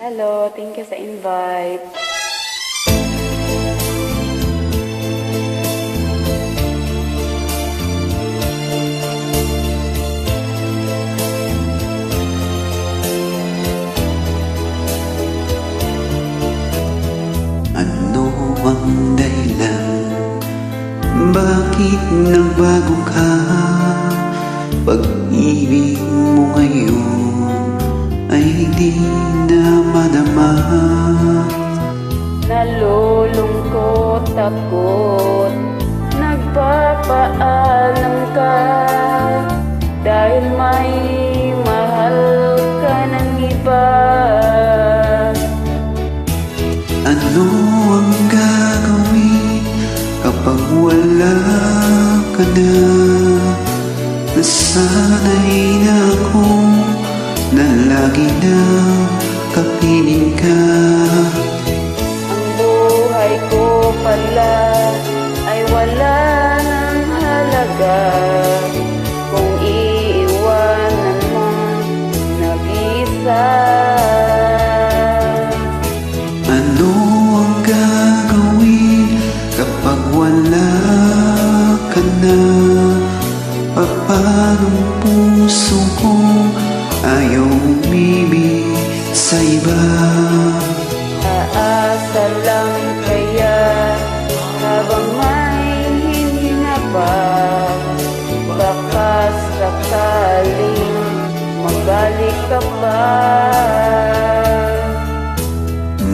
Hello, thank you sa invite. Ano ang dahilan? Bakit nagbago ka? Pag-ibig mo ngayon ay di na madama. Nalulungkot ako't nagpapaalam ka dahil may mahal ka ng iba. Ano ang gagawin kapag wala ka na? Nasanay na akong na lagi na kapiling ka. Ang buhay ko pala ay wala ng halaga kung iiwanan mo nag-isa. Ano ang gagawin kapag wala ka na? Paanong puso ko ayaw umibig sa iba? Aasa lang kaya habang may hininga pa, baka sakaling magbalik ka pa.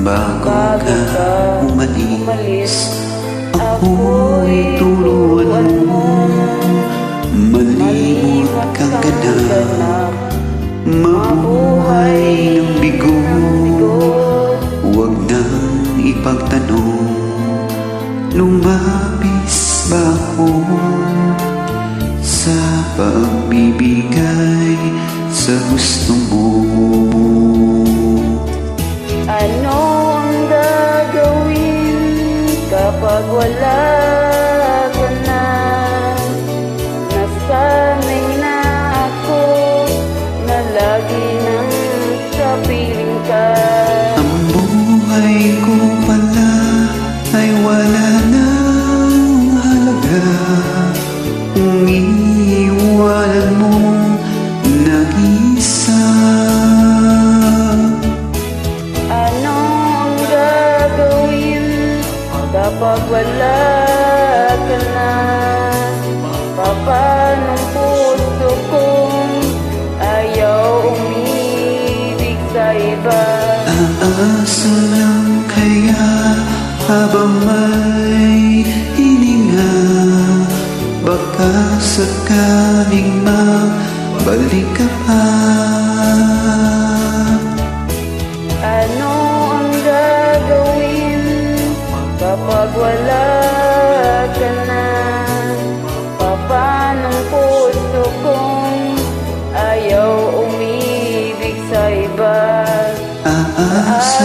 Bago ka umalis, ako'y tuluan mo. Malimot kang ganap, mabuhay ng bigo. Huwag nang ipagtanong, lumapis ba ako sa pagbibigay sa gusto mo? Ano ang gagawin kapag wala ka na? Nasanay na ako na lagi nang kapiling ka. Ang buhay ko pala ay wala nang halaga kung iiwanan mo nag-isa. Ano ang gagawin kapag wala ka na? Papanong puso kong ayaw umibig sa iba. Aasa lang kaya habang may hininga, baka sakaling magbalik ka pa. Ano ang gagawin kapag wala ka na? Papanong puso kong ayaw umibig sa iba. Aasa